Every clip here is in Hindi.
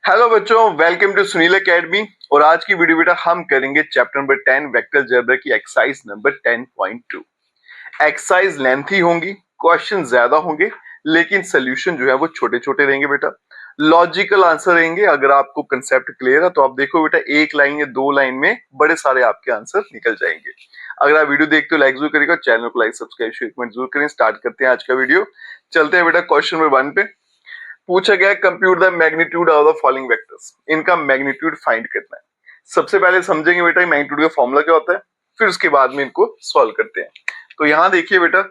हेलो बच्चों, वेलकम टू सुनील एकेडमी। और आज की वीडियो बेटा हम करेंगे चैप्टर नंबर 10 वेक्टर अलजेब्रा की एक्सरसाइज नंबर 10.2। एक्सरसाइज लेंथी होंगी, क्वेश्चन ज्यादा होंगे, लेकिन सोल्यूशन जो है वो छोटे छोटे रहेंगे बेटा। लॉजिकल आंसर रहेंगे। अगर आपको कंसेप्ट क्लियर है तो आप देखो बेटा, एक लाइन या दो लाइन में बड़े सारे आपके आंसर निकल जाएंगे। अगर आप वीडियो देखते हो लाइक जरूर करेगा, चैनल को लाइक सब्सक्राइब शेयर कमेंट जरूर करें। स्टार्ट करते हैं आज का वीडियो। चलते हैं बेटा क्वेश्चन नंबर 1 पे। पूछा गया compute the magnitude of the following vectors. इनका मैग्नीट्यूड फाइंड करना है। सबसे पहले समझेंगे बेटा मैग्नीट्यूड का फॉर्मूला क्या होता है, फिर उसके बाद में इनको सॉल्व करते हैं। तो यहां देखिए बेटा,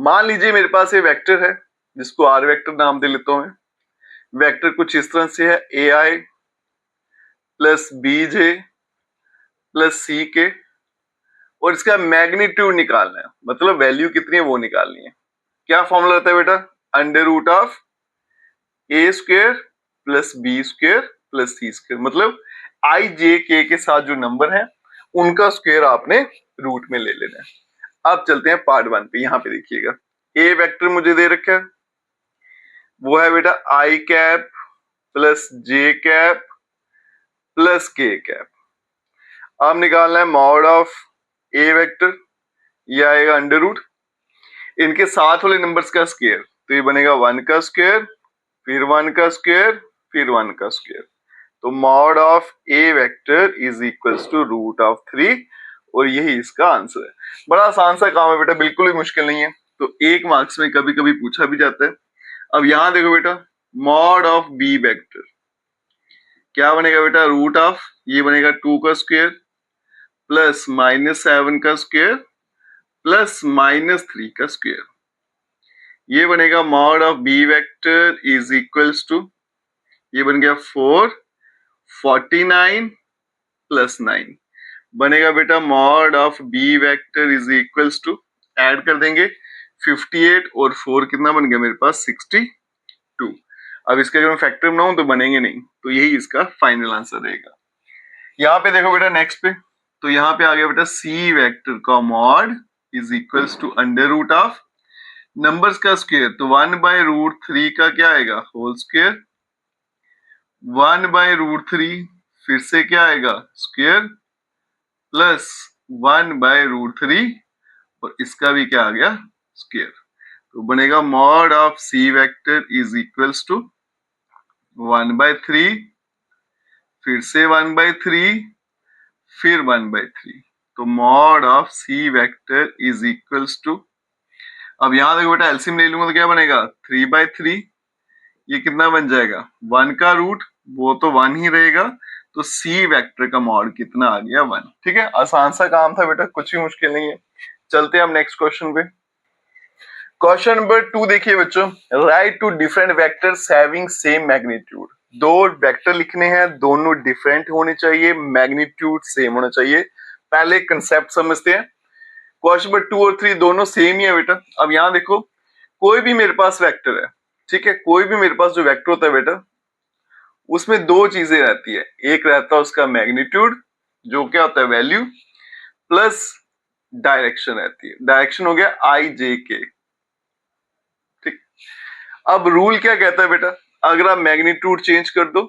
मान लीजिए मेरे पास ये वेक्टर है जिसको आर वेक्टर नाम दे लेता हूं मैं। वेक्टर कुछ इस तरह से है, ए आई प्लस बी जे प्लस सी के, और इसका मैग्नीट्यूड निकालना है, मतलब वैल्यू कितनी है वो निकालनी है। क्या फॉर्मूला रहता है बेटा, under root of A square plus B square plus C square. मतलब आई जे के साथ जो नंबर है उनका स्क्वायर आपने रूट में ले लेना है। अब चलते हैं पार्ट 1 पे। यहां पे देखिएगा, ए वेक्टर मुझे दे रखा है, वो है बेटा I cap plus J cap plus K cap. अब निकालना है मॉड ऑफ ए वेक्टर, ये आएगा अंडर रूट इनके साथ वाले नंबर्स का स्क्वायर, तो ये बनेगा 1 का स्क्वायर फिर 1 का स्क्वायर फिर 1 का स्क्वायर। तो mod of A vector is equals to root of 3, और यही इसका आंसर है। बड़ा आसान सा काम है बेटा, बिल्कुल भी मुश्किल नहीं है। तो एक मार्क्स में कभी कभी पूछा भी जाता है। अब यहां देखो बेटा, मॉड ऑफ बी वेक्टर क्या बनेगा बेटा, रूट ऑफ, ये बनेगा 2 का स्क्वायर प्लस -7 का स्क्वायर प्लस -3 का स्क्वायर। ये बनेगा mod of B vector is equals to, ये बन गया 4 49 प्लस 9 बनेगा बेटा mod of B vector is equals to, add कर देंगे 58 और 4 कितना बन गया मेरे पास 62। अब इसका अगर मैं फैक्टर बनाऊं तो बनेंगे नहीं, तो यही इसका फाइनल आंसर रहेगा। यहाँ पे देखो बेटा नेक्स्ट पे, तो यहाँ पे आ गया बेटा सी वेक्टर का mod is equals to under root of numbers का स्क्वायर, तो 1/√3 का क्या आएगा होल स्क्वायर, 1/√3 फिर से क्या आएगा स्क्वायर प्लस 1/√3 और इसका भी क्या आ गया स्क्वायर। तो बनेगा mod of C vector is equals to 1/3 फिर से 1/3 फिर 1/3। तो mod of C vector is equals to, अब यहां देखो बेटा एलसीएम ले लूंगा तो क्या बनेगा 3/3, ये कितना बन जाएगा 1 का रूट, वो तो 1 ही रहेगा। तो सी वेक्टर का मॉड कितना आ गया 1। ठीक है, आसान सा काम था बेटा, कुछ भी मुश्किल नहीं है। चलते हैं हम नेक्स्ट क्वेश्चन पे। क्वेश्चन नंबर 2 देखिए बच्चों, write two different vectors having same magnitude. दो वेक्टर लिखने हैं, दोनों डिफरेंट होने चाहिए, मैग्नीट्यूड सेम होना चाहिए। पहले कंसेप्ट समझते हैं। क्वेश्चन नंबर 2 और 3 दोनों सेम ही है बेटा। अब यहां देखो, कोई भी मेरे पास वेक्टर है, ठीक है, कोई भी मेरे पास जो वेक्टर होता है बेटा, उसमें दो चीजें रहती है। एक रहता है उसका मैग्नीट्यूड, जो क्या होता है वैल्यू, प्लस डायरेक्शन रहती है। डायरेक्शन हो गया आई जे के। ठीक, अब रूल क्या कहता है बेटा, अगर आप मैग्नीट्यूड चेंज कर दो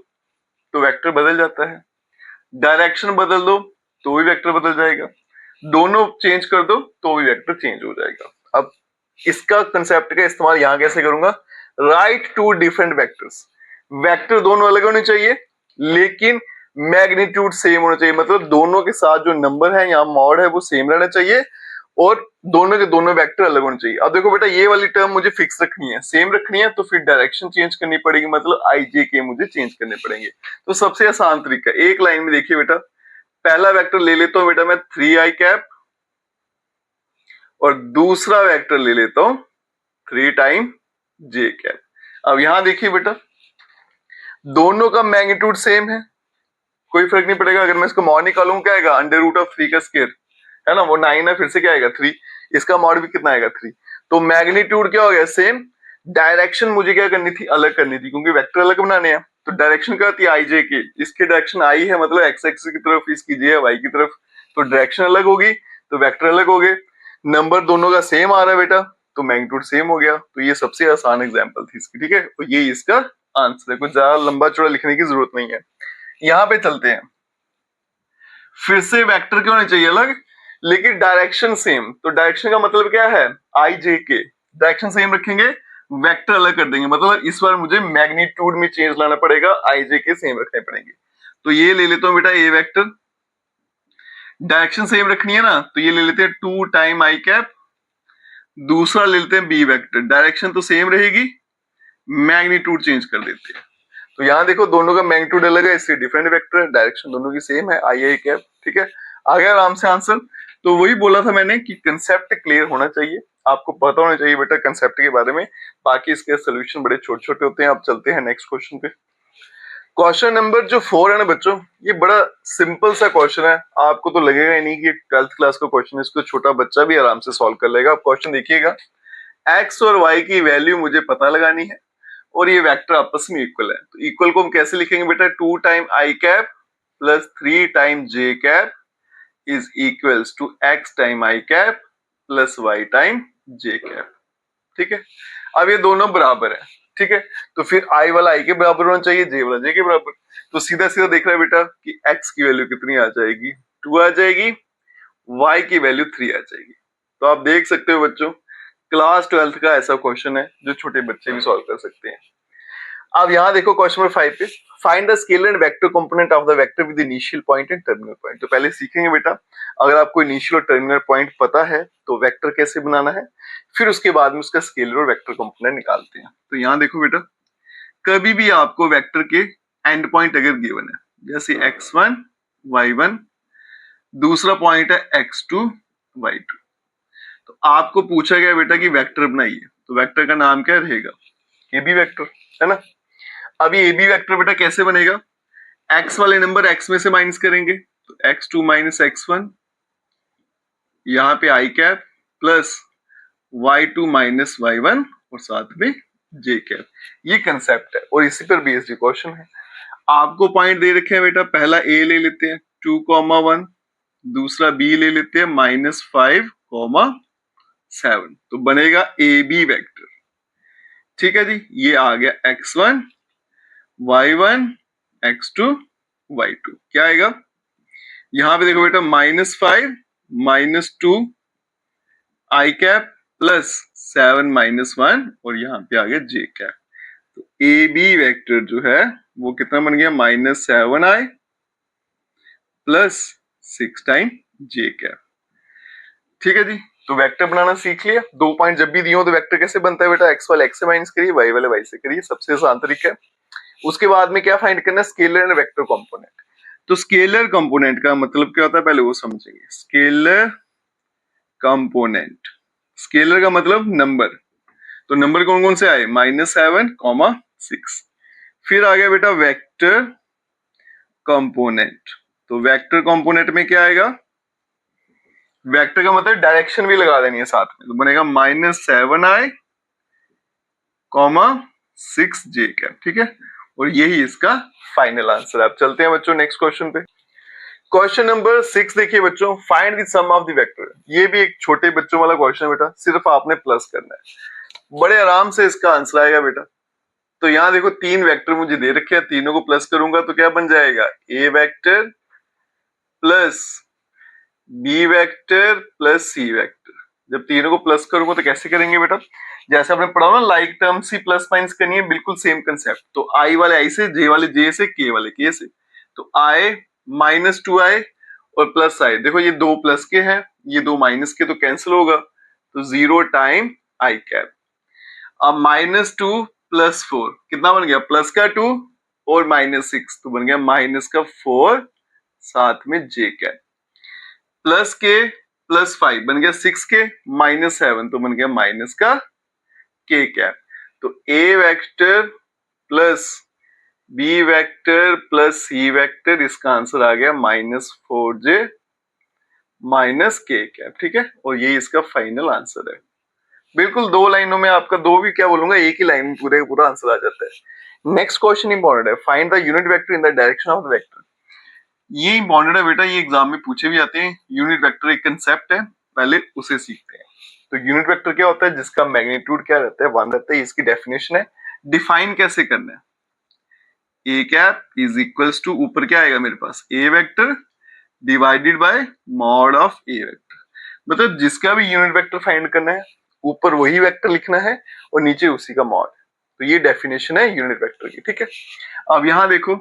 तो वेक्टर बदल जाता है, डायरेक्शन बदल दो तो भी वेक्टर बदल जाएगा, दोनों चेंज कर दो तो भी वेक्टर चेंज हो जाएगा। अब इसका कंसेप्ट का इस्तेमाल यहां कैसे करूंगा, write two different vectors. Vector दोनों अलग होने चाहिए लेकिन मैग्नीट्यूड सेम होना चाहिए, मतलब दोनों के साथ जो नंबर है यहाँ मॉड है वो सेम रहना चाहिए, और दोनों के दोनों वेक्टर अलग होने चाहिए। अब देखो बेटा, ये वाली टर्म मुझे फिक्स रखनी है, सेम रखनी है, तो फिर डायरेक्शन चेंज करनी पड़ेगी, मतलब आई जे के मुझे चेंज करने पड़ेंगे। तो सबसे आसान तरीका, एक लाइन में देखिए बेटा, पहला वेक्टर ले लेता हूं बेटा मैं 3i कैप, और दूसरा वेक्टर ले लेता हूं 3 टाइम j कैप। अब यहां देखिए बेटा, दोनों का मैग्नीट्यूड सेम है, कोई फर्क नहीं पड़ेगा। अगर मैं इसको मॉड निकालूं क्या आएगा, अंडर रूट ऑफ 3 का स्क्वायर है ना, वो 9 है, फिर से क्या आएगा 3, इसका मॉड भी कितना आएगा 3। तो मैग्नीट्यूड क्या हो गया सेम, डायरेक्शन मुझे क्या करनी थी, अलग करनी थी, क्योंकि वेक्टर अलग बनाने हैं। तो डायरेक्शन क्या होती है आई जे के, इसकी डायरेक्शन आई है, मतलब एक्स एक्सिस की तरफ, इसकी जे है वाई की तरफ, तो डायरेक्शन अलग होगी तो वेक्टर अलग हो गए। नंबर दोनों का सेम आ रहा है बेटा, तो मैग्नीट्यूड सेम हो गया। तो ये सबसे आसान एग्जांपल थी इसकी, ठीक है। तो ये इसका आंसर है, कुछ ज्यादा लंबा चौड़ा लिखने की जरूरत नहीं है। यहाँ पे चलते हैं, फिर से वेक्टर क्यों नहीं चाहिए अलग, लेकिन डायरेक्शन सेम। तो डायरेक्शन का मतलब क्या है, आई जे के, डायरेक्शन सेम रखेंगे, वेक्टर अलग कर देंगे, मतलब इस बार मुझे मैग्नीट्यूड में चेंज लाना पड़ेगा, आई जे के सेम रखने पड़ेंगे। तो ये ले लेता हूं बेटा ए वेक्टर, डायरेक्शन सेम रखनी है ना, तो ये ले लेते हैं 2 टाइम आई कैप, दूसरा ले लेते हैं बी वेक्टर, डायरेक्शन तो सेम रहेगी, मैग्नीट्यूड चेंज कर देते हैं। तो यहाँ देखो दोनों का मैग्नीट्यूड अलग है, इसलिए डिफरेंट वेक्टर है, डायरेक्शन दोनों की सेम है, आई आई कैप। ठीक है, आ गया आराम से आंसर। तो वही बोला था मैंने कि कंसेप्ट क्लियर होना चाहिए, आपको पता होना चाहिए बेटा कंसेप्ट के बारे में, बाकी इसके सोल्यूशन बड़े छोटे छोटे होते हैं। अब चलते हैं नेक्स्ट क्वेश्चन पे। क्वेश्चन नंबर जो 4 है ना बच्चों, ये बड़ा सिंपल सा क्वेश्चन है, आपको तो लगेगा ही नहीं कि 12th क्लास का क्वेश्चन है, इसको छोटा बच्चा भी आराम से सॉल्व कर लेगा। आप क्वेश्चन देखिएगा, एक्स और वाई की वैल्यू मुझे पता लगानी है और ये वेक्टर आपस में इक्वल है। तो इक्वल को हम कैसे लिखेंगे बेटा, 2 time I cap plus 3 time J cap is equals to X time I cap plus Y time J cap. ठीक है, अब ये दोनों बराबर है। ठीक है, तो फिर आई वाला आई के बराबर होना चाहिए, जे वाला जे के बराबर। तो सीधा सीधा देख रहा है बेटा कि एक्स की वैल्यू कितनी आ जाएगी, 2 आ जाएगी, वाई की वैल्यू 3 आ जाएगी। तो आप देख सकते हो बच्चों, क्लास 12th का ऐसा क्वेश्चन है जो छोटे बच्चे भी सॉल्व कर सकते हैं। अब यहाँ देखो क्वेश्चन नंबर 5 पे, find the scalar and vector component of the vector with initial point and terminal point. तो पहले सीखेंगे बेटा, अगर आपको इनिशियल और टर्मिनल पॉइंट पता है तो वेक्टर कैसे बनाना है, फिर उसके बाद में उसका स्केलर और वेक्टर कंपोनेंट निकालते हैं। तो यहाँ देखो बेटा, कभी भी आपको वेक्टर के एंड पॉइंट अगर गिवन है, जैसे x1 y1, दूसरा पॉइंट है x2 y2, तो आपको पूछा गया बेटा कि वेक्टर बनाइए, तो वेक्टर का नाम क्या रहेगा, ए बी वेक्टर, है ना। अब ये ए बी वेक्टर बेटा कैसे बनेगा, x वाले नंबर x में से माइनस करेंगे, तो x2 माइनस x1, यहाँ पे आई cap plus y2 minus y1 और साथ में जे कैप। ये कंसेप्ट है और इसी पर बेस्ड क्वेश्चन है। आपको पॉइंट दे रखे हैं बेटा, पहला ए ले लेते हैं 2,1, दूसरा बी ले लेते हैं -5,7, तो बनेगा ए बी वेक्टर। ठीक है जी, ये आ गया x1 y1 x2 y2, क्या आएगा, यहां पे देखो बेटा -5 -2 आई कैप प्लस 7 -1 और यहाँ पे आ गया जे कैप। तो ए बी वेक्टर जो है वो कितना बन गया, -7i plus 6 time J cap. ठीक है जी, तो वेक्टर बनाना सीख लिया। 2 पॉइंट जब भी दिए हो तो वेक्टर कैसे बनता है बेटा, एक्स वाले एक्स से माइनस करिए, वाई वाले वाई से करिए, सबसे आसान तरीका है। उसके बाद में क्या फाइंड करना है, स्केलर एंड वेक्टर कंपोनेंट। तो स्केलर कंपोनेंट का मतलब क्या होता है पहले वो समझेंगे। स्केलर कंपोनेंट, स्केलर का मतलब नंबर, तो नंबर कौन कौन से आए, -7, 6। फिर आ गया बेटा वेक्टर कंपोनेंट, तो वेक्टर कंपोनेंट में क्या आएगा, वेक्टर का मतलब डायरेक्शन भी लगा देनी है साथ में, तो बनेगा -7i, 6j कैप। ठीक है, और यही इसका फाइनल आंसर है। अब चलते हैं बच्चों नेक्स्ट क्वेश्चन पे। क्वेश्चन नंबर 6 देखिए बच्चों, find the sum of the vector. ये भी एक छोटे बच्चों वाला क्वेश्चन है बेटा, सिर्फ आपने प्लस करना है, बड़े आराम से इसका आंसर आएगा बेटा। तो यहाँ देखो 3 वेक्टर मुझे दे रखे हैं, तीनों को प्लस करूंगा तो क्या बन जाएगा, A vector plus B vector plus C vector. जब तीनों को प्लस करूंगा तो कैसे करेंगे बेटा, जैसे आपने पढ़ा ना like term C plus minus करनी है, बिल्कुल सेम कंसेप्ट। तो आई वाले आई से, जे वाले जे से, के वाले के से, तो आई -2i और प्लस आई, देखो ये 2 प्लस के हैं, ये 2 माइनस के, तो कैंसिल होगा, तो 0 टाइम आई कैप। अब -2 + 4 कितना बन गया, प्लस का 2 और -6, तो बन गया -4 साथ में जे कैप, प्लस के प्लस 5 बन गया 6 के, -7 तो बन गया माइनस का के कैप। तो A vector plus B vector plus C vector, इसका आंसर आ गया -4j के कैप। ठीक है, और ये इसका फाइनल आंसर है। बिल्कुल 2 लाइनों में आपका, 2 भी क्या बोलूंगा, एक ही लाइन में पूरे पूरा आंसर आ जाता है। नेक्स्ट क्वेश्चन इंपॉर्टेंट है, find the unit vector in the direction of the vector. ये इंपॉर्टेंट है बेटा, ये एग्जाम में पूछे भी आते हैं। यूनिट वेक्टर एक कंसेप्ट है, पहले उसे सीखते हैं। तो यूनिट वेक्टर क्या होता है, जिसका मैग्नीट्यूड क्या रहता है, 1 रहता है, इसकी डेफिनेशन है। डिफाइन कैसे करना है, A cap is equals to, ऊपर क्या आएगा मेरे पास, A vector divided by mod of A vector. मतलब जिसका भी यूनिट वेक्टर फाइंड करना है, ऊपर वही वेक्टर लिखना है और नीचे उसी का मॉड। तो ये डेफिनेशन है यूनिट वेक्टर की, ठीक है। अब यहां देखो,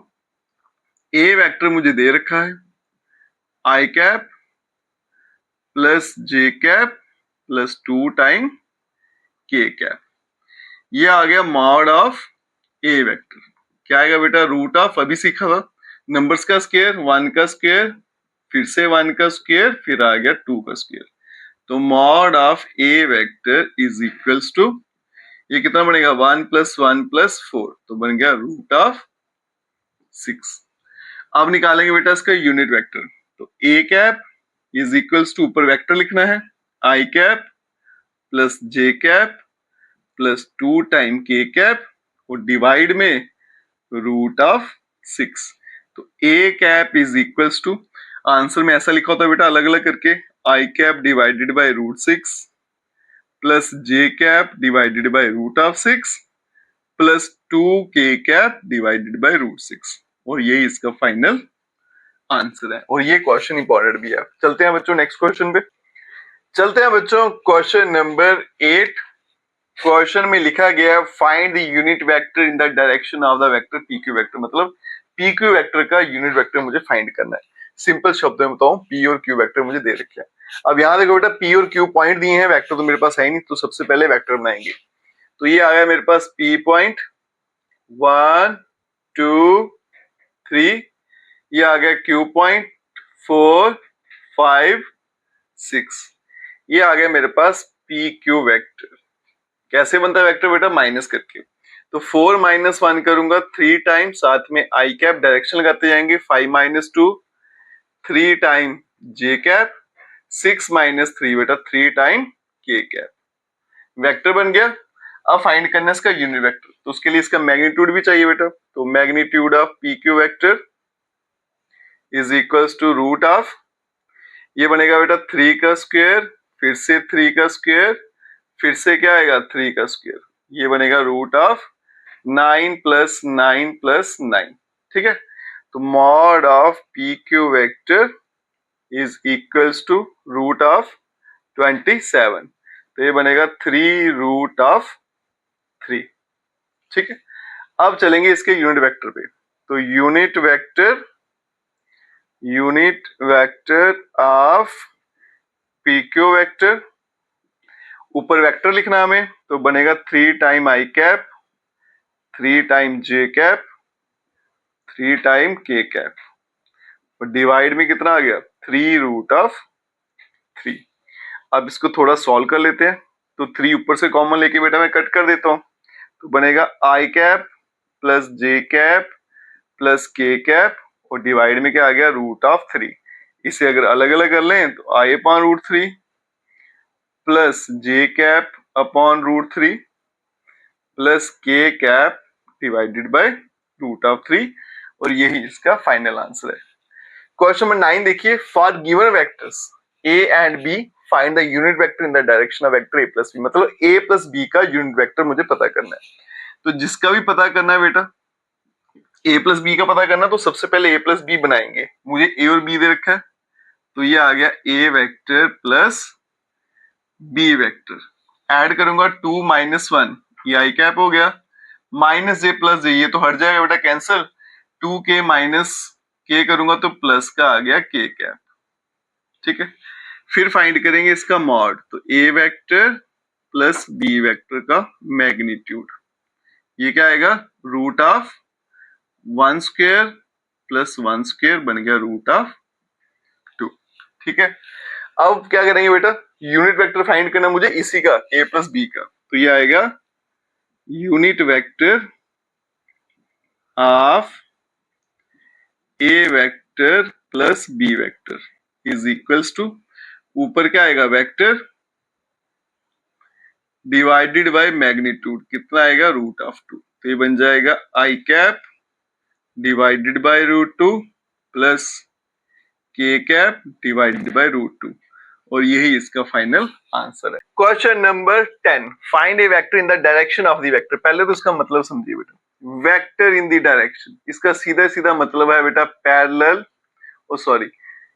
ए वेक्टर मुझे दे रखा है I cap plus J cap plus 2 time K cap. ये आ गया मॉड ऑफ ए वेक्टर। क्या आएगा बेटा, रूट ऑफ, अभी सीखा था, नंबर्स का स्क्वायर, 1 का स्क्वायर, फिर से 1 का स्क्वायर, फिर आ गया 2 का स्क्वायर। तो mod of A vector is equals to, ये कितना बनेगा, 1 प्लस 1 प्लस 4, तो बन गया रूट ऑफ 6। अब निकालेंगे बेटा इसका यूनिट वेक्टर। तो A cap is equals to, ऊपर वेक्टर लिखना है, I cap plus J cap plus 2 time K cap और डिवाइड में रूट ऑफ 6। तो A cap is equals to, answer में ऐसा लिखा होता है बेटा अलग अलग करके, I cap divided by root 6 plus J cap divided by root of 6 plus 2 K cap divided by root 6, और यही इसका फाइनल आंसर है। और ये क्वेश्चन इंपॉर्टेंट भी है। चलते हैं बच्चों नेक्स्ट क्वेश्चन पे। चलते हैं बच्चों क्वेश्चन नंबर 8। क्वेश्चन में लिखा गया है find the unit vector in the direction of the vector P Q vector. मतलब पी क्यू वेक्टर का यूनिट वेक्टर मुझे फाइंड करना है। सिंपल शब्दों में बताऊं, पी और क्यू वेक्टर मुझे दे रखे हैं। अब यहाँ देखो बेटा, पी और क्यू पॉइंट दिए हैं, वेक्टर तो मेरे पास है ही नहीं, तो सबसे पहले वेक्टर बनाएंगे। तो ये आ गया मेरे पास पी पॉइंट 1 2 3, ये आ गया क्यू पॉइंट 4 5 6, ये आ गया मेरे पास पी क्यू वेक्टर। कैसे बनता है वेक्टर बेटा, माइनस करके। तो 4 माइनस 1 करूंगा 3 टाइम, साथ में आई कैप डायरेक्शन लगाते जाएंगे, 5 minus 2 3 time J cap, 6 minus 3 बेटा 3 टाइम के कैप। वेक्टर बन गया। अब फाइंड करना है इसका यूनिट वेक्टर, तो उसके लिए इसका मैग्नीट्यूड भी चाहिए बेटा। तो magnitude of P Q vector is equals to root of, ये बनेगा बेटा 3 का स्क्वायर, फिर से 3 का स्क्वायर, फिर से क्या आएगा 3 का स्क्वायर, ये बनेगा रूट ऑफ 9 प्लस 9 प्लस 9, ठीक है। तो mod of P Q vector is equals to root of 27, तो ये बनेगा 3 रूट ऑफ 3, ठीक है। अब चलेंगे इसके यूनिट वेक्टर पे। तो unit vector of P Q vector, ऊपर वेक्टर लिखना हमें, तो बनेगा 3 time I cap, 3 time J cap, 3 time K cap, और डिवाइड में कितना आ गया 3 रूट ऑफ 3। अब इसको थोड़ा सॉल्व कर लेते हैं। तो 3 ऊपर से कॉमन लेके बेटा मैं कट कर देता हूं, तो बनेगा I cap plus J cap plus K cap, और डिवाइड में क्या आ गया रूट ऑफ 3। इसे अगर अलग अलग कर लें तो I upon root 3 plus J cap upon root 3 plus K cap divided by root of 3, और यही इसका फाइनल आंसर है। क्वेश्चन नंबर 9 देखिए, for given vectors a and b find the unit vector in the direction of vector a plus b। मतलब a प्लस b का यूनिट वेक्टर मुझे पता करना है। तो जिसका भी पता करना है बेटा, a प्लस b का पता करना, तो सबसे पहले a प्लस b बनाएंगे। मुझे a और b दे रखा है, तो ये आ गया a vector plus b vector. Add करूंगा 2 माइनस 1, ये आई कैप हो गया, माइनस जे प्लस जे, ये तो हट जाएगा बेटा कैंसिल, 2k माइनस k करूंगा तो प्लस का आ गया k कैप, ठीक है। फिर फाइंड करेंगे इसका मॉड, तो a vector plus b vector का मैग्नीट्यूड, ये क्या आएगा root of 1 square plus 1 square, बन गया रूट ऑफ 2, ठीक है। अब क्या करेंगे बेटा, यूनिट वेक्टर फाइंड करना मुझे इसी का a प्लस b का, तो ये आएगा unit vector of a vector plus b vector is equals to, ऊपर क्या आएगा वेक्टर डिवाइडेड बाय मैग्नीट्यूड, कितना आएगा रूट ऑफ 2, तो ये बन जाएगा I cap divided by root 2 plus K cap divided by root 2, और यही इसका फाइनल आंसर है। Question number 10, find a vector in the direction of the vector. पहले तो इसका मतलब समझिए बेटा, वेक्टर इन द डायरेक्शन, इसका सीधा सीधा मतलब है बेटा पैरेलल, ओ सॉरी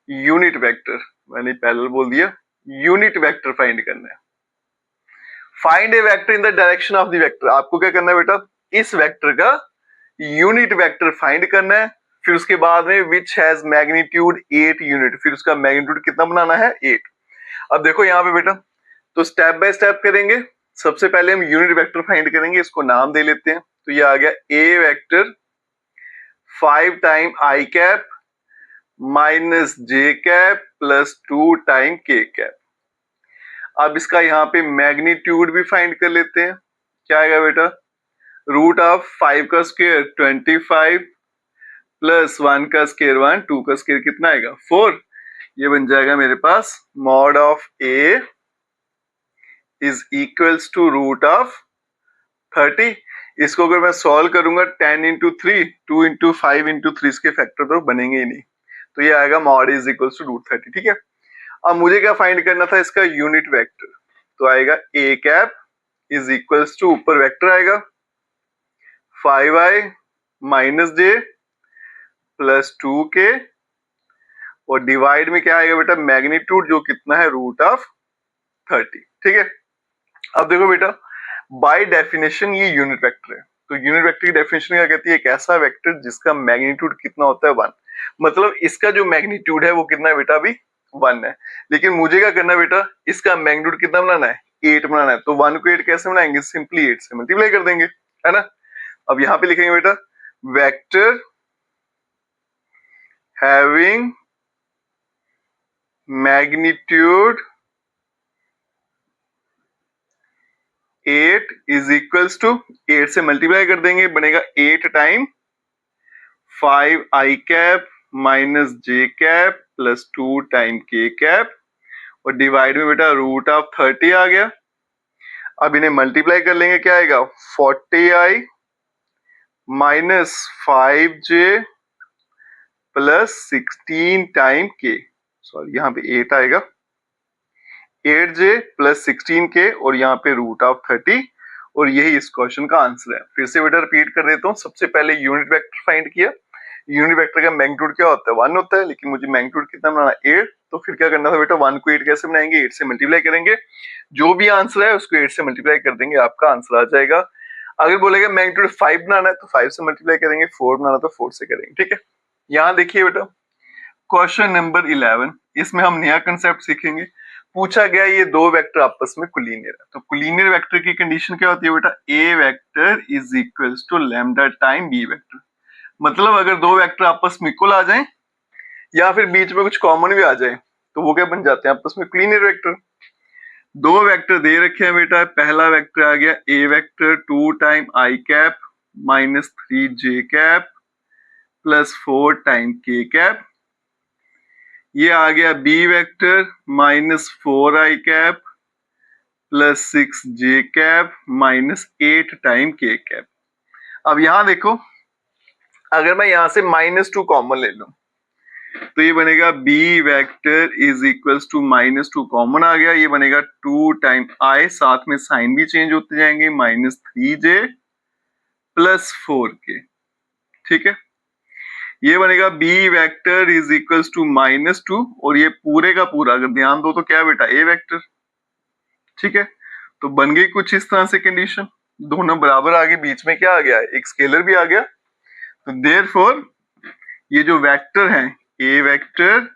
यूनिट वेक्टर, मैंने पैरेलल बोल दिया, यूनिट वेक्टर फाइंड करना है। Find a vector in the direction of the vector, आपको क्या करना है बेटा, इस वेक्टर का यूनिट वेक्टर फाइंड करना है। फिर उसके बाद में विच हैज मैग्नीट्यूड 8 यूनिट, फिर उसका मैग्नीट्यूड कितना बनाना है 8। अब देखो यहाँ पे बेटा, तो स्टेप बाय स्टेप करेंगे। सबसे पहले हम यूनिट वेक्टर फाइंड करेंगे, इसको नाम दे लेते हैं। तो ये आ गया A vector 5 time I cap minus J cap plus 2 time K cap. अब इसका यहाँ पे मैग्नीट्यूड भी फाइंड कर लेते हैं। क्या आएगा बेटा, रूट ऑफ 5 का स्क्वायर 25 प्लस 1 का स्क्वायर 1, 2 का स्क्वायर कितना आएगा 4। ये बन जाएगा मेरे पास mod of A is equals to root of 30। इसको अगर मैं सॉल्व करूंगा 10 इंटू 3, 2 इंटू 5 इंटू 3, इसके फैक्टर तो बनेंगे ही नहीं, तो ये आएगा mod is equals to root 30। ठीक है, अब मुझे क्या फाइंड करना था, इसका यूनिट वेक्टर। तो आएगा ए कैप इज इक्वल्स टू, ऊपर वेक्टर आएगा 5i माइनस जे प्लस 2k, और डिवाइड में क्या आएगा बेटा, मैग्नीट्यूड जो कितना है रूट ऑफ 30। ठीक है, अब देखो बेटा, बाय डेफिनेशन ये यूनिट वेक्टर है। तो यूनिट वेक्टर की डेफिनेशन क्या कहती है, एक ऐसा वेक्टर जिसका मैग्नीट्यूड कितना होता है 1, मतलब इसका जो मैग्नीट्यूड है वो कितना है बेटा, अभी 1 है। लेकिन मुझे क्या करना है बेटा, इसका मैग्नीट्यूड कितना बनाना है, 8 बनाना है। तो 1 को 8 कैसे बनाएंगे, सिंपली 8 से मल्टीप्लाई कर देंगे, है ना। अब यहां पे लिखेंगे बेटा, vector having magnitude 8 is equals to, 8 से मल्टीप्लाई कर देंगे, बनेगा 8 time 5 I cap minus J cap plus 2 time K cap, और डिवाइड में बेटा रूट ऑफ 30 आ गया। अब इन्हें मल्टीप्लाई कर लेंगे, क्या आएगा 40i minus 5j plus 16 time के, सॉरी यहाँ पे 8 आएगा, 8j प्लस 16k और यहाँ पे रूट ऑफ 30, और यही इस क्वेश्चन का आंसर है। फिर से बेटा रिपीट कर देता हूँ, सबसे पहले यूनिट वेक्टर फाइंड किया। यूनिट वेक्टर का मैग्नीट्यूड क्या होता है, 1 होता है, लेकिन मुझे मैग्नीट्यूड कितना बनाना 8। तो फिर क्या करना था बेटा, 1 को 8 कैसे बनाएंगे, 8 से मल्टीप्लाई करेंगे, जो भी आंसर है उसको 8 से मल्टीप्लाई कर देंगे, आपका आंसर आ जाएगा। अगर बोलेगा मैग्नीट्यूड 5 बनाना है तो 5 से मल्टीप्लाई करेंगे, 4 बनाना तो 4 से करेंगे। ठीक है, यहाँ देखिए बेटा क्वेश्चन नंबर 11, इसमें हम नया कंसेप्ट सीखेंगे। पूछा गया ये दो वेक्टर आपस में कोलिनियर है, तो कोलिनियर वेक्टर की कंडीशन क्या होती है बेटा, A vector is equals to lambda time B vector. मतलब अगर दो वेक्टर आपस में इक्वल आ जाएं या फिर बीच में कुछ कॉमन भी आ जाए तो वो क्या बन जाते हैं आपस में कोलिनियर वेक्टर। दो वेक्टर दे रखे हैं बेटा, पहला वेक्टर आ गया A vector 2 time I cap minus 3 J cap plus 4 time K cap. ये आ गया B vector minus 4 I cap plus 6 J cap minus 8 time K cap. अब यहां देखो, अगर मैं यहां से -2 कॉमन ले लूं तो ये बनेगा B vector is equals to -2 common आ गया, ये बनेगा 2 टाइम आई, साथ में साइन भी चेंज होते जाएंगे, माइनस 3j प्लस 4k। ठीक है, ये बनेगा B vector is equals to -2, और ये पूरे का पूरा अगर ध्यान दो तो क्या बेटा ए वेक्टर। ठीक है, तो बन गई कुछ इस तरह से कंडीशन, दोनों बराबर आ गए, बीच में क्या आ गया, एक स्केलर भी आ गया। तो देयरफॉर ये जो वेक्टर हैं A vector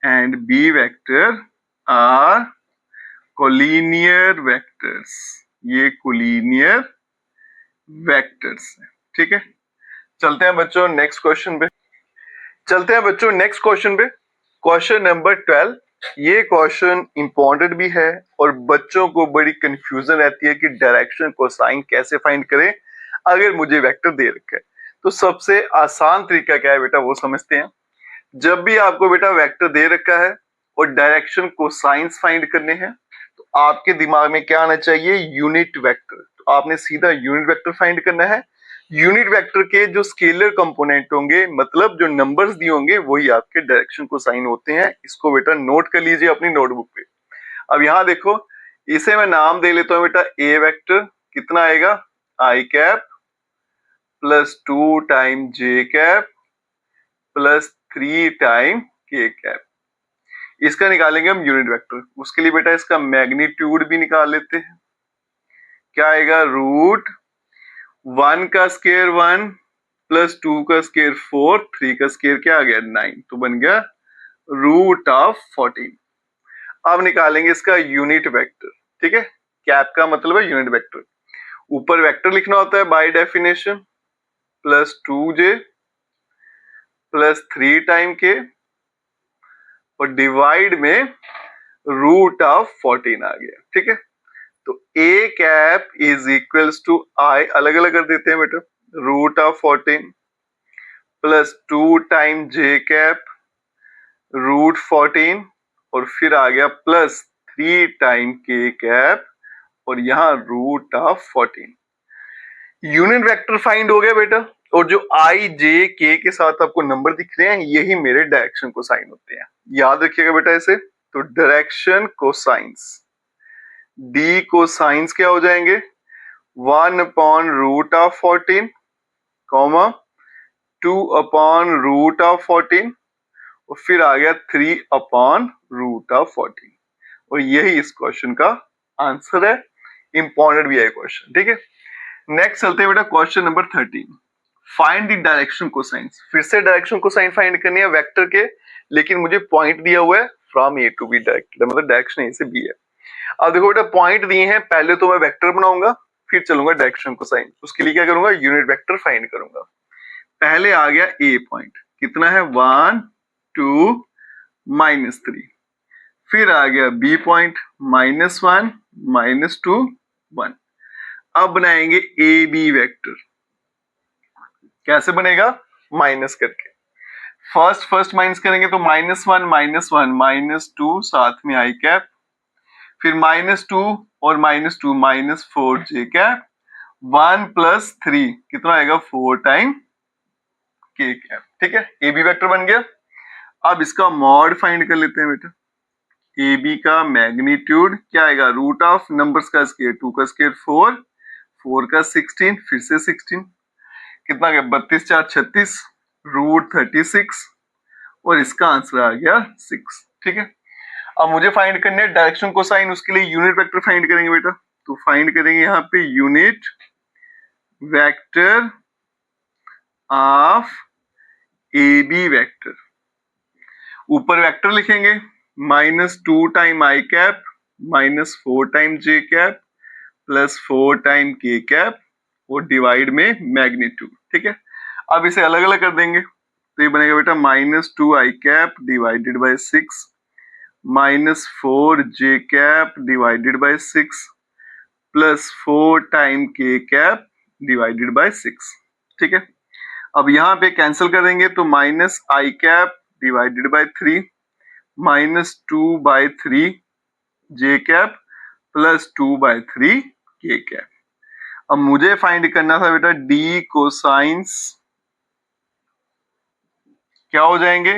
and B vector are collinear vectors, ये कोलिनियर वेक्टर्स है। ठीक है, चलते हैं बच्चों नेक्स्ट क्वेश्चन पे। Question number 12। ये क्वेश्चन इंपॉर्टेंट भी है और बच्चों को बड़ी कंफ्यूजन रहती है कि डायरेक्शन कोसाइन कैसे फाइंड करें अगर मुझे वेक्टर दे रखा है। तो सबसे आसान तरीका क्या है बेटा, वो समझते हैं। जब भी आपको बेटा वेक्टर दे रखा है और डायरेक्शन कोसाइंस फाइंड करने हैं तो आपके दिमाग में क्या आना चाहिए, यूनिट वेक्टर। तो आपने सीधा यूनिट वेक्टर फाइंड करना है। यूनिट वेक्टर के जो स्केलर कंपोनेंट होंगे, मतलब जो नंबर्स दिए होंगे, वही आपके डायरेक्शन कोसाइन होते हैं। इसको बेटा नोट कर लीजिए अपनी नोटबुक पे। अब यहां देखो, इसे मैं नाम दे लेता हूं बेटा ए वेक्टर, कितना आएगा आई cap plus 2 time J cap plus 3 time K cap. इसका निकालेंगे हम यूनिट वेक्टर। उसके लिए बेटा इसका मैग्नीट्यूड भी निकाल लेते हैं। क्या आएगा, रूट 1 का स्केयर 1 प्लस 2 का स्केयर 4, 3 का स्केयर क्या आ गया 9, तो बन गया रूट ऑफ 14। अब निकालेंगे इसका यूनिट वेक्टर। ठीक है, कैप का मतलब है यूनिट वेक्टर। ऊपर वेक्टर लिखना होता है by definition, plus 2j plus 3 time के और डिवाइड में रूट ऑफ 14 आ गया। ठीक है, तो a cap is equals to I, अलग अलग कर देते हैं बेटा, root of 14 plus 2 time j cap root 14 और फिर आ गया प्लस 3 टाइम k कैप और यहाँ root of 14। Unit vector find हो गया बेटा, और जो आई जे के के साथ आपको नंबर दिख रहे हैं यही मेरे डायरेक्शन कोसाइन होते हैं। याद रखिएगा बेटा इसे। तो डायरेक्शन कोसाइंस, डी कोसाइंस क्या हो जाएंगे, 1 upon root of 14 comma 2 upon root of 14 और फिर आ गया 3 अपॉन रूट ऑफ 14। और यही इस क्वेश्चन का आंसर है। इंपॉर्टेंट भी है क्वेश्चन। ठीक है, नेक्स्ट चलते हैं बेटा question number 13। Find the direction cosines. फिर से डायरेक्शन कोसाइन फाइंड करनी है वेक्टर के, लेकिन मुझे पॉइंट दिया हुआ है from A to B directed, मतलब डायरेक्शन ए से बी है। अब देखो बेटा पॉइंट दिए हैं, पहले तो मैं वेक्टर बनाऊंगा फिर चलूंगा डायरेक्शन कोसाइन। उसके लिए क्या करूंगा, यूनिट वेक्टर फाइंड करूंगा। पहले आ गया ए पॉइंट, कितना है 1 2 -3। फिर आ गया बी पॉइंट -1 -2 1। अब बनाएंगे ए बी वेक्टर। कैसे बनेगा, माइनस करके। फर्स्ट माइनस करेंगे तो -1 -1 -2 साथ में आई कैप, फिर -2 और -2 -4 जे कैप, 1 प्लस 3 कितना आएगा 4 टाइम के कैप। ठीक है, ए बी वेक्टर बन गया। अब इसका मॉड फाइंड कर लेते हैं बेटा। ए बी का मैग्नीट्यूड क्या आएगा, रूट ऑफ नंबर्स का स्केयर, 2 का स्केयर 4, 4 का 16, फिर से 16, कितना गया 32 4 36, रूट 36 और इसका आंसर आ गया 6। ठीक है, अब मुझे फाइंड करने है डायरेक्शन कोसाइन। उसके लिए यूनिट वेक्टर फाइंड करेंगे बेटा। तो फाइंड करेंगे यहाँ पे unit vector of A B vector. ऊपर वेक्टर लिखेंगे -2 time I cap -4 time J cap plus 4 time K cap और डिवाइड में मैग्नीट्यूड। ठीक है, अब इसे अलग अलग कर देंगे तो ये बनेगा बेटा -2 I cap divided by 6 -4 J cap divided by 6 plus 4 time K cap divided by 6। ठीक है, अब यहाँ पे कैंसिल कर देंगे तो minus I cap divided by 3 -2 by 3 J cap plus 2 by 3 K cap. अब मुझे फाइंड करना था बेटा डी कोसाइंस, क्या हो जाएंगे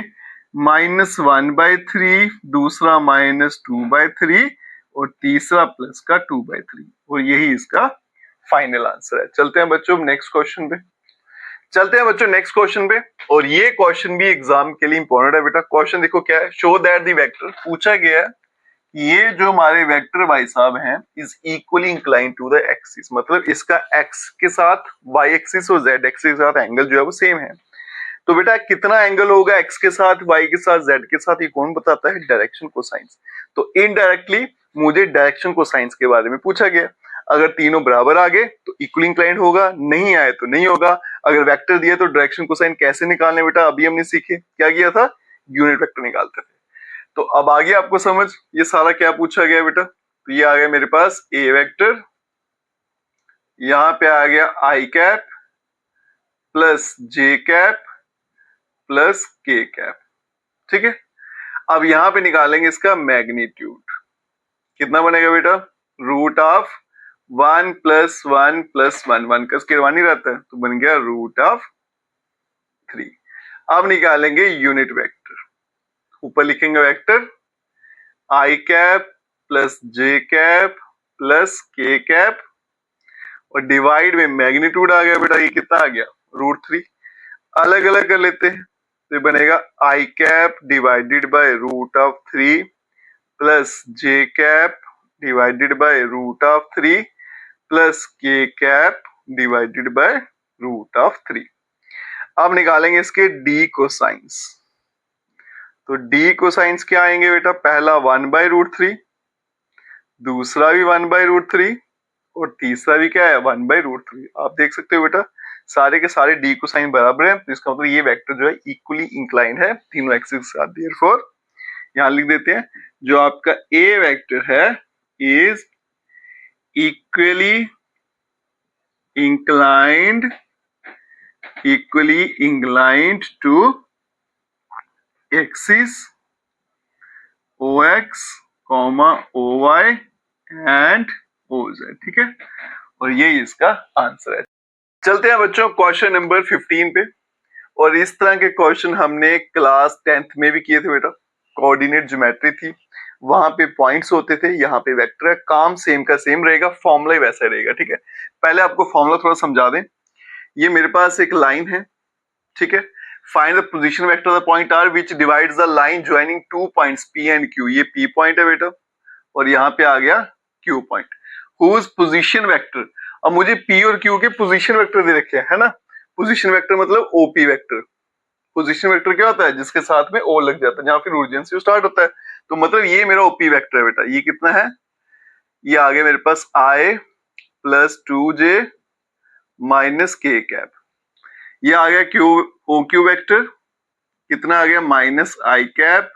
-1 बाय 3, दूसरा -2 बाय 3 और तीसरा प्लस का 2 बाय 3 और यही इसका फाइनल आंसर है। चलते हैं बच्चों नेक्स्ट क्वेश्चन पे। और ये क्वेश्चन भी एग्जाम के लिए इंपॉर्टेंट है बेटा। क्वेश्चन देखो क्या है, शो दैट द वेक्टर, पूछा गया है ये जो हमारे वेक्टर भाई साहब हैं is equally incline to the axis, मतलब इसका एक्स के साथ वाई एक्सिस और जेड एक्सिस के साथ एंगल जो है वो सेम है। तो बेटा कितना एंगल होगा एक्स के साथ, वाई के साथ, जेड के साथ, ये कौन बताता है, डायरेक्शन कोसाइंस। तो इनडायरेक्टली मुझे डायरेक्शन कोसाइंस के बारे में पूछा गया। अगर तीनों बराबर आ गए तो इक्वली इंक्लाइंड होगा, नहीं आए तो नहीं होगा। अगर वेक्टर दिए तो डायरेक्शन कोसाइन कैसे निकालने बेटा, अभी हमने सीखे क्या किया था, यूनिट वेक्टर निकालते थे। तो अब आ गया आपको समझ ये सारा क्या पूछा गया बेटा। तो ये आ गया मेरे पास ए वेक्टर, यहाँ पे आ गया I cap plus J cap plus K cap. ठीक है, अब यहां पे निकालेंगे इसका मैग्नीट्यूड, कितना बनेगा बेटा, रूट ऑफ 1 प्लस 1 प्लस 1, 1 का स्क्वायर 1 ही रहता है तो बन गया रूट ऑफ 3। अब निकालेंगे यूनिट वेक्टर। ऊपर लिखेंगे वेक्टर आई cap plus J cap plus K cap और डिवाइड में मैग्नीट्यूड आ गया बेटा, ये कितना आ गया √3। अलग अलग कर लेते हैं तो ये बनेगा I cap divided by √3 plus J cap divided by √3 plus K cap divided by √3। अब निकालेंगे इसके डी कोसाइंस। तो डी कोसाइंस क्या आएंगे बेटा, पहला 1/√3, दूसरा भी 1/√3 और तीसरा भी क्या है 1/√3। आप देख सकते हो बेटा सारे के सारे डी कोसाइन बराबर है, तो इसका मतलब ये वेक्टर जो है इक्वली इंक्लाइंड है तीनों एक्सिस के साथ। देयरफॉर यहां लिख देते हैं जो आपका ए वेक्टर है is equally inclined to axis OX, OY and OZ। ठीक है, और यही इसका आंसर है। चलते हैं बच्चों क्वेश्चन नंबर 15 पे। और इस तरह के क्वेश्चन हमने क्लास 10th में भी किए थे बेटा। कोऑर्डिनेट ज्योमेट्री थी, वहां पे पॉइंट्स होते थे, यहाँ पे वेक्टर है, काम सेम का सेम रहेगा, फॉर्मूला ही वैसा रहेगा। ठीक है, पहले आपको फॉर्मूला थोड़ा समझा दें। ये मेरे पास एक लाइन है, ठीक है, find the position vector of the point R which divides the line joining 2 points P and Q। ये P पॉइंट है बेटा और यहाँ पे आ गया Q point. Whose position vector, अब मुझे P और Q के पोजीशन वेक्टर दे रखे हैं, है ना। पोजीशन वेक्टर मतलब OP वेक्टर। पोजीशन वेक्टर क्या होता है, जिसके साथ में O लग जाता है, जहां फिर ओरिजिन से स्टार्ट होता है। तो मतलब ये मेरा OP वेक्टर है बेटा। ये कितना है, ये आ गया मेरे पास I + 2j - k कैप। ये आ गया OQ वेक्टर, कितना आ गया -i cap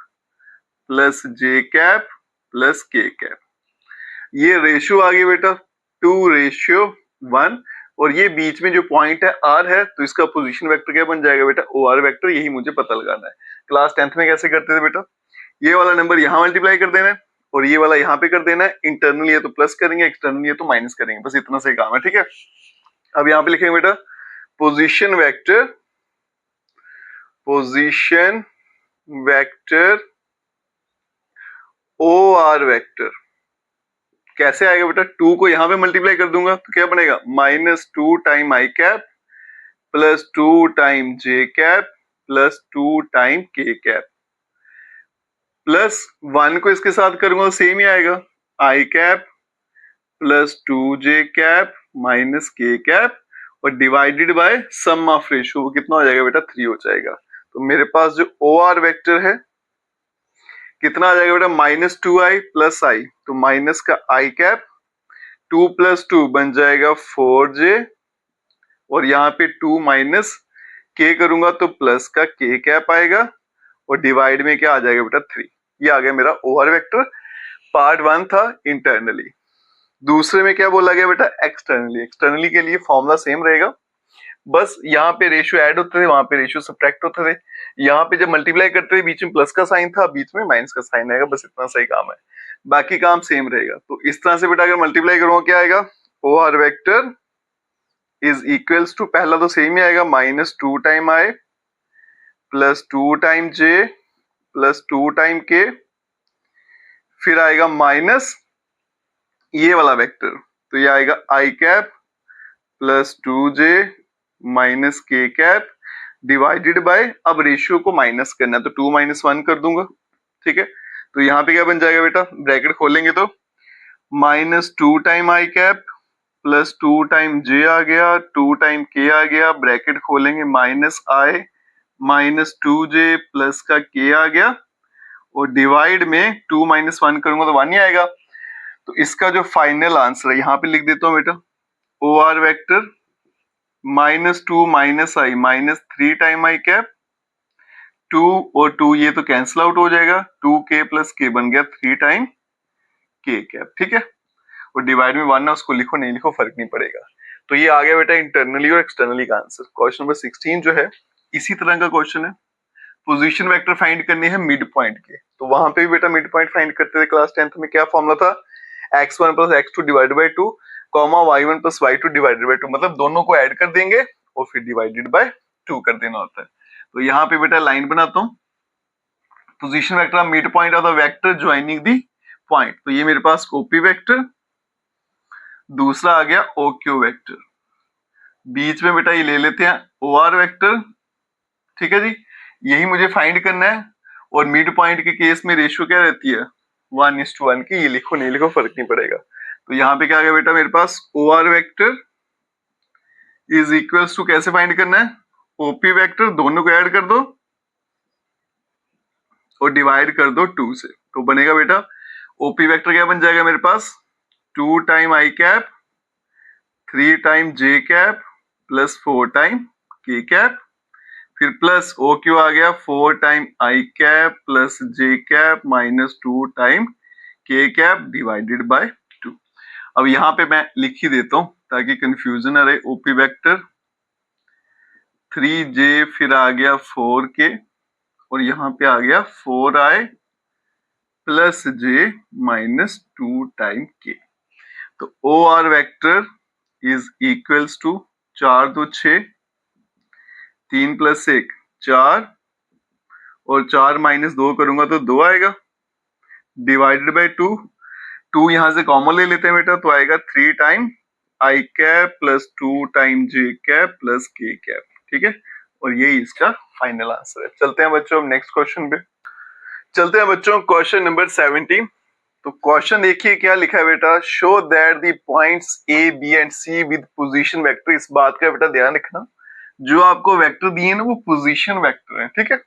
+ j cap + k cap. ये रेशियो आ गया बेटा 2:1, और ये बीच में जो पॉइंट है R है, तो इसका पोजीशन वेक्टर क्या बन जाएगा बेटा OR वेक्टर। यही मुझे पता लगाना है। क्लास 10th में कैसे करते थे बेटा, ये वाला नंबर यहाँ मल्टीप्लाई कर देना है और ये वाला यहाँ पे कर देना है। इंटरनल ये तो प्लस करेंगे, एक्सटर्नल ये तो माइनस करेंगे, बस इतना से काम है। ठीक है, अब यहाँ पे लिखेंगे बेटा पोजीशन वेक्टर OR वेक्टर कैसे आएगा बेटा, 2 को यहां पे मल्टीप्लाई कर दूंगा तो क्या बनेगा -2 time i cap + 2 time j cap + 2 time k cap +1 को इसके साथ करूंगा तो सेम ही आएगा i cap + 2j cap - k cap और divided by sum of ratio, वो कितना हो जाएगा बेटा 3 हो जाएगा। तो मेरे पास जो OR वेक्टर है कितना आ जाएगा बेटा -2i + i, तो माइनस का i कैप 2 + 2 बन जाएगा 4j और यहाँ पे 2 - k करूंगा तो प्लस का k कैप आएगा और डिवाइड में क्या आ जाएगा बेटा 3। ये आ गया मेरा OR वेक्टर। पार्ट 1 था इंटरनली। दूसरे में क्या बोला गया बेटा एक्सटर्नली। एक्सटर्नली के लिए फॉर्मूला सेम रहेगा, बस यहाँ पे रेशियो ऐड होते थे, वहां पे रेशियो सब्ट्रैक्ट होते थे। यहाँ पे जब मल्टीप्लाई करते थे बीच में प्लस का साइन था, बीच में माइनस का साइन आएगा, बस इतना सही काम है, बाकी काम सेम रहेगा। तो इस तरह से बेटा अगर मल्टीप्लाई करूंगा क्या आएगा, OR vector is equals to, पहला तो सेम ही आएगा -2 time i + 2 time j + 2 time k, फिर आएगा माइनस ये वाला वेक्टर, तो ये आएगा i cap + 2j - k cap divided bye, अब रेशियो को माइनस करना है तो 2 - 1 कर दूंगा। ठीक है, तो यहाँ पे क्या बन जाएगा बेटा, ब्रैकेट खोलेंगे तो -2 time i cap + 2 time j आ गया, 2 टाइम k आ गया, ब्रैकेट खोलेंगे -i - 2j प्लस का k आ गया और डिवाइड में 2 - 1 करूंगा तो 1 ही आएगा। तो इसका जो फाइनल आंसर है यहाँ पे लिख देता हूँ बेटा, OR vector -2 - i -3 time i cap, 2 और 2 ये तो कैंसिल आउट हो जाएगा, 2k + k बन गया 3 टाइम k कैप। ठीक है, और डिवाइड में 1 है, उसको लिखो नहीं लिखो फर्क नहीं पड़ेगा। तो ये आ गया बेटा इंटरनली और एक्सटर्नली का आंसर। क्वेश्चन नंबर 16 जो है इसी तरह का क्वेश्चन है। पोजीशन वेक्टर फाइंड करनी है मिड पॉइंट के, तो वहां पे भी बेटा मिड पॉइंट फाइंड करते थे क्लास 10th में। क्या फॉर्मूला था, x1 + x2 divided by 2, y1 + y2 divided by 2, मतलब दोनों को ऐड कर देंगे और फिर डिवाइडेड बाय 2 कर देना होता है। तो यहाँ पे बेटा लाइन बनाता हूँ, position vector of mid point of the vector joining the point. तो ये मेरे पास OP वेक्टर दूसरा आ गया ओ क्यू वेक्टर, बीच में बेटा ये ले लेते हैं ओ आर वेक्टर, ठीक है जी, यही मुझे फाइंड करना है। और मिड पॉइंट के केस में रेशियो क्या रहती है 1:1 की, ये लिखो नहीं लिखो फर्क नहीं पड़ेगा। तो यहाँ पे क्या आ गया बेटा मेरे पास O R vector is equals to, कैसे फाइंड करना है, ओपी वेक्टर, दोनों को ऐड कर दो और डिवाइड कर दो 2 से, तो बनेगा बेटा ओपी वेक्टर क्या बन जाएगा मेरे पास 2 time I cap 3 time J cap plus 4 time K cap, फिर प्लस ओ क्यू आ गया 4 time I cap plus J cap minus 2 time K cap divided bye 2। अब यहाँ पे मैं लिख ही देता हूं ताकि कंफ्यूजन ना रहे। ओपी वेक्टर 3j फिर आ गया 4k और यहाँ पे आ गया 4i plus j minus 2 time k। तो O R vector is equals to 4 2 6, 3 plus 1 4 और 4 माइनस 2 करूंगा तो 2 आएगा डिवाइडेड बाय 2, 2 यहां से कॉमन ले लेते हैं बेटा, तो आएगा 3 time I cap plus 2 time J cap plus K cap, ठीक है। और यही इसका फाइनल आंसर है। चलते हैं बच्चों अब नेक्स्ट क्वेश्चन पे। चलते हैं बच्चों क्वेश्चन नंबर 17। तो क्वेश्चन देखिए क्या लिखा है बेटा, show that the points A B and C with position vector. इस बात का बेटा ध्यान रखना, जो आपको वेक्टर दिए ना वो पोजीशन वेक्टर है, ठीक है।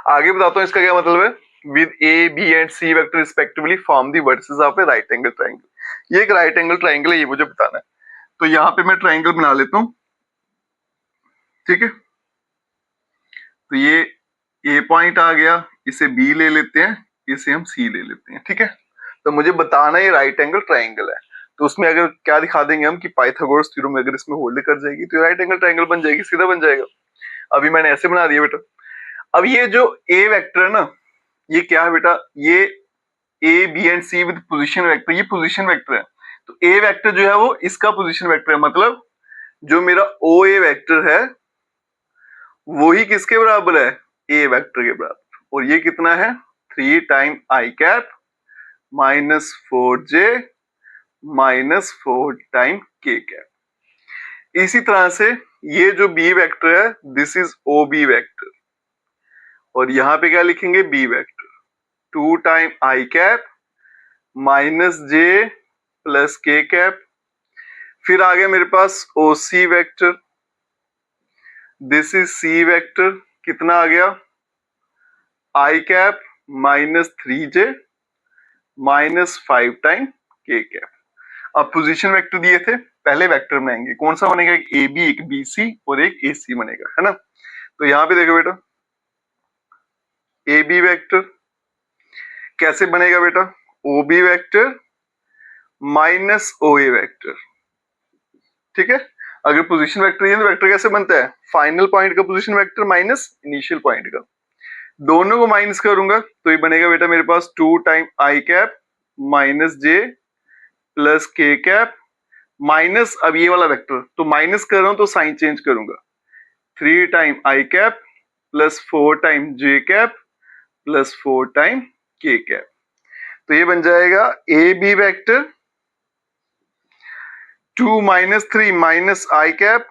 आगे बताता हूँ इसका क्या मतलब है। With A B and C vector respectively form the vertices of a right angle triangle. ये एक राइट एंगल ट्रायंगल है, ये मुझे बताना है। तो यहाँ पे मैं ट्रायंगल बना लेता हूँ, ठीक है। तो ये ए पॉइंट आ गया, इसे बी ले लेते हैं, इसे हम सी ले लेते हैं, ठीक है। तो मुझे बताना ये राइट एंगल ट्रायंगल है। तो उसमें अगर क्या दिखा देंगे हम कि पाइथागोरस थ्योरम अगर इसमें होल्ड कर जाएगी तो राइट एंगल ट्रायंगल बन जाएगी, सीधा बन जाएगा। अभी मैंने ऐसे बना दिया बेटा। अब ये जो ए वेक्टर है ना, ये क्या है बेटा, ये A B and C with position vector, ये पोजीशन वेक्टर है। तो ए वेक्टर जो है वो इसका पोजीशन वेक्टर है, मतलब जो मेरा ओ ए वेक्टर है वो ही किसके बराबर है, ए वेक्टर के बराबर। और ये कितना है 3 time I cap minus 4j minus 4 time K cap. इसी तरह से ये जो बी वेक्टर है this is O B vector, और यहां पे क्या लिखेंगे B vector 2 time I cap minus j plus K cap. फिर आ गया मेरे पास O C vector, this is C vector, कितना आ गया I cap minus 3j minus 5 time K cap. अब पोजीशन वेक्टर दिए थे, पहले वेक्टर बनाएंगे, कौन सा बनेगा, एक ए बी एक बी सी और एक ए सी बनेगा, है ना। तो यहाँ पे देखो बेटा ए बी वेक्टर कैसे बनेगा बेटा, ओ बी वेक्टर माइनस ओ ए वेक्टर, ठीक है। अगर पोजीशन वेक्टर है तो वेक्टर कैसे बनता है, फाइनल पॉइंट का position vector minus initial point का, दोनों को माइनस करूंगा तो ये बनेगा बेटा मेरे पास 2 time I cap minus j plus K cap minus, अब ये वाला वेक्टर तो माइनस कर रहा हूं तो साइन चेंज करूंगा, 3 time I cap plus 4 time J cap plus 4 time K cap. तो ये बन जाएगा A B vector 2 minus 3 minus I cap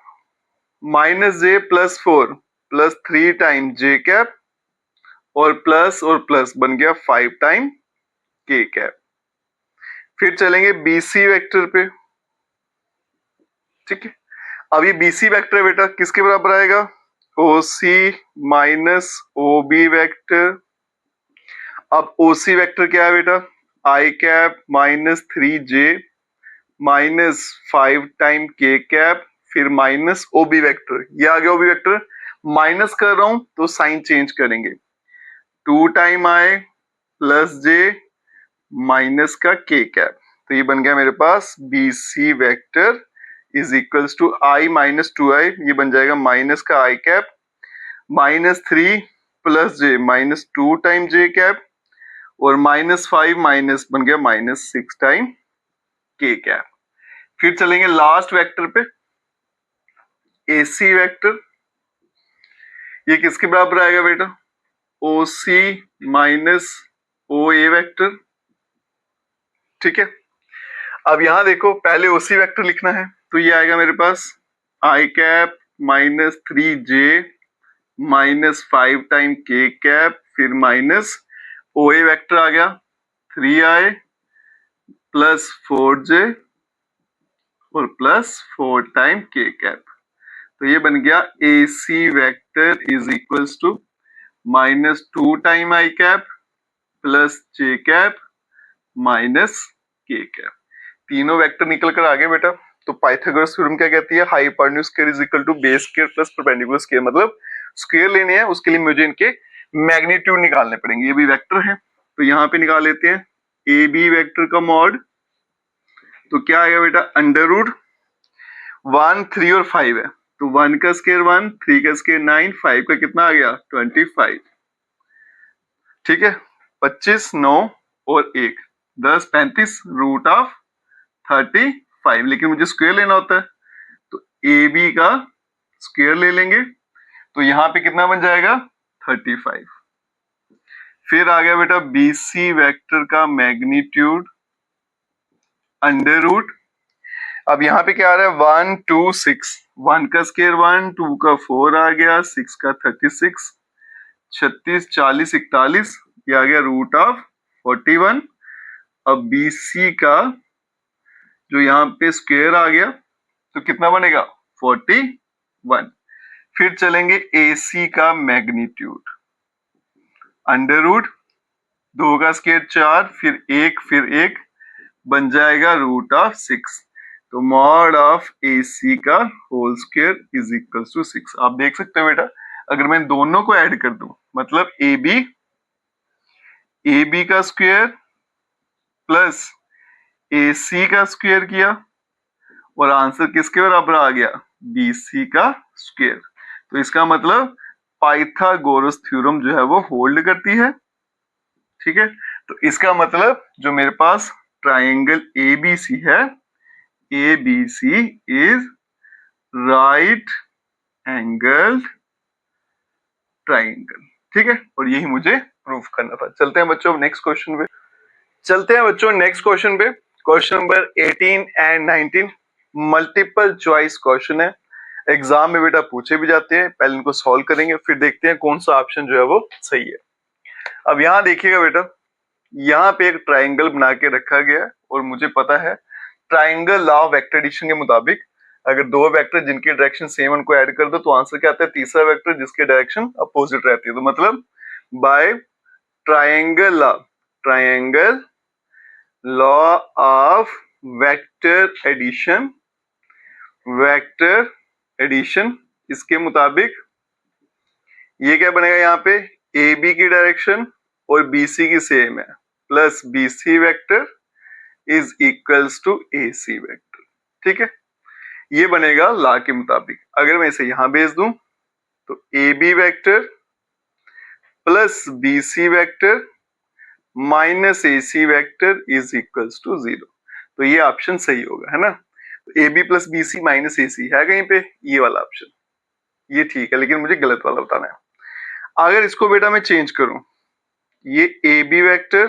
minus j plus 4 plus 3 time J cap और प्लस बन गया 5 टाइम के कैप। फिर चलेंगे बीसी वेक्टर पे, ठीक है। अब ये बीसी वेक्टर है बेटा किसके बराबर आएगा, O C minus O B vector. अब ओ सी वेक्टर क्या है बेटा, I cap minus 3j minus 5 time K cap, फिर माइनस ओ बी वेक्टर, ये आ गया ओ बी वेक्टर, माइनस कर रहा हूं तो साइन चेंज करेंगे, 2 time I plus j minus का के कैप। तो ये बन गया मेरे पास B C vector is equals to I minus 2i, ये बन जाएगा माइनस का I cap minus 3 plus j minus 2 time J cap और माइनस 5 माइनस बन गया माइनस 6 टाइम के कैप। फिर चलेंगे लास्ट वेक्टर पे ए सी वेक्टर, ये किसके बराबर आएगा बेटा, ओ सी माइनस ओ ए वेक्टर, ठीक है। अब यहाँ देखो पहले ओसी वेक्टर लिखना है, तो ये आएगा मेरे पास I cap minus 3j minus 5 time K cap, फिर माइनस ओए वेक्टर आ गया 3i प्लस 4j और प्लस 4 टाइम के कैप। तो ये बन गया A C vector is equals to minus 2 time I cap plus J cap minus K cap. तीनों वेक्टर निकल कर आ गए बेटा। तो पाइथागोरस थ्योरम क्या कहती है, hypotenuse square is equal to base square plus perpendicular square, मतलब स्क्वायर लेने हैं उसके लिए मुझे इनके मैग्नीट्यूड निकालने पड़ेंगे। ये भी वेक्टर है तो यहाँ पे निकाल लेते हैं ए बी वेक्टर का मॉड। तो क्या आएगा बेटा, अंडर रूट 1 3 और 5 है, तो 1 का स्क्वायर 1, 3 का स्क्वायर 9, 5 का कितना आ गया 25, ठीक है। 25 9 और 1 10 35 रूट ऑफ 35, लेकिन मुझे स्क्वायर लेना होता है तो ए बी का स्क्वायर ले लेंगे, तो यहाँ पे कितना बन जाएगा 35। फिर आ गया बेटा बी सी वेक्टर का मैग्नीट्यूड अंडर रूट, अब यहाँ पे क्या आ रहा है 1 2 6, 1 का स्क्वायर 1, 2 का 4 आ गया, 6 का 36, 36 40 41, ये आ गया रूट ऑफ 41। अब बी सी का जो यहाँ पे स्क्वायर आ गया तो कितना बनेगा 41। फिर चलेंगे ए सी का मैग्नीट्यूड अंडर रूट 2 का स्क्वायर 4, फिर 1 बन जाएगा रूट ऑफ 6। तो मॉड ऑफ ए सी का whole square is equal to 6। आप देख सकते हो बेटा, अगर मैं दोनों को ऐड कर दूं मतलब ए बी का स्क्वायर प्लस ए सी का स्क्वायर किया और आंसर किसके बराबर आ गया बी सी का स्क्वायर। तो इसका मतलब पाइथागोरस थ्योरम जो है वो होल्ड करती है, ठीक है। तो इसका मतलब जो मेरे पास ट्राइंगल एबीसी है, ABC is right angled triangle, ठीक है। और यही मुझे प्रूफ करना था। चलते हैं बच्चों नेक्स्ट क्वेश्चन पे। Question number 18 and 19 multiple choice question है, एग्जाम में बेटा पूछे भी जाते हैं। पहले इनको सॉल्व करेंगे फिर देखते हैं कौन सा ऑप्शन जो है वो सही है। अब यहाँ देखिएगा बेटा, यहाँ पे एक ट्राइंगल बना के रखा गया और मुझे पता है triangle law of vector addition के मुताबिक अगर दो वेक्टर जिनकी डायरेक्शन सेम उनको ऐड कर दो तो आंसर क्या आता है तीसरा वेक्टर जिसकी डायरेक्शन अपोजिट रहती है। तो मतलब by triangle law of vector addition इसके मुताबिक ये क्या बनेगा, यहाँ पे ए बी की डायरेक्शन और बी सी की सेम है plus B C vector is equals to A C vector, ठीक है। ये बनेगा लॉ के मुताबिक। अगर मैं इसे यहां भेज दूं तो A B vector plus B C vector minus A C vector is equals to 0। तो ये ऑप्शन सही होगा, है ना। तो A B plus B C minus A C है कहीं पे, ये वाला ऑप्शन ये ठीक है, लेकिन मुझे गलत वाला बताना है। अगर इसको बेटा मैं चेंज करूं, ये A B vector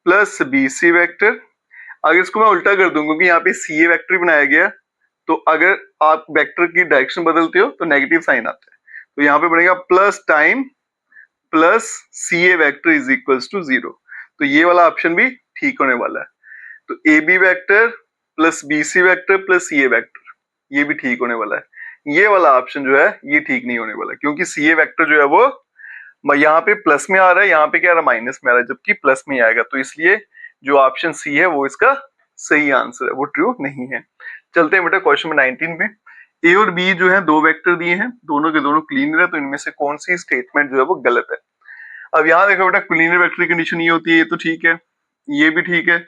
plus B C vector, अगर इसको मैं उल्टा कर दूं क्योंकि यहाँ पे सी ए वेक्टर बनाया गया, तो अगर आप वेक्टर की डायरेक्शन बदलते हो तो नेगेटिव साइन आता है। तो यहाँ पे बनेगा plus time plus C A vector is equals to 0। तो ये वाला ऑप्शन भी ठीक होने वाला है। तो A B vector plus B C vector plus C A vector ये भी ठीक होने वाला है। ये वाला ऑप्शन जो है ये ठीक नहीं होने वाला, क्योंकि सी ए वेक्टर जो है वो यहाँ पे प्लस में आ रहा है, यहाँ पे क्या आ रहा है माइनस में आ रहा है, जबकि प्लस में आएगा। तो इसलिए जो ऑप्शन सी है वो इसका सही आंसर है, वो ट्रू नहीं है। चलते हैं बेटा क्वेश्चन नंबर 19 में। ए और बी जो है दो वेक्टर दिए हैं, दोनों के दोनों क्लीनर है, तो इनमें से कौन सी स्टेटमेंट जो है वो गलत है। अब यहाँ देखो बेटा क्लीनर वेक्टर की कंडीशन ये होती है, ये तो ठीक है, ये भी ठीक है।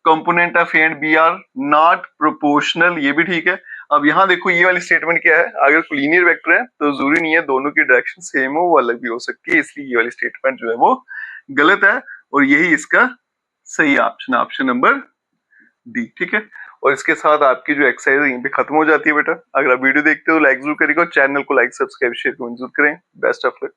Component of A and B are not proportional, ये भी ठीक है। अब यहाँ देखो ये वाली स्टेटमेंट क्या है, अगर लीनियर वेक्टर है तो जरूरी नहीं है दोनों की डायरेक्शन सेम हो, वो अलग भी हो सकती है, इसलिए ये वाली स्टेटमेंट जो है वो गलत है और यही इसका सही ऑप्शन, ऑप्शन नंबर डी, ठीक है। और इसके साथ आपकी जो एक्सरसाइज है यहीं पे खत्म हो जाती है बेटा। अगर आप वीडियो देखते हो तो लाइक जरूर करिएगा, चैनल को लाइक सब्सक्राइब शेयर जरूर करें। Best of luck.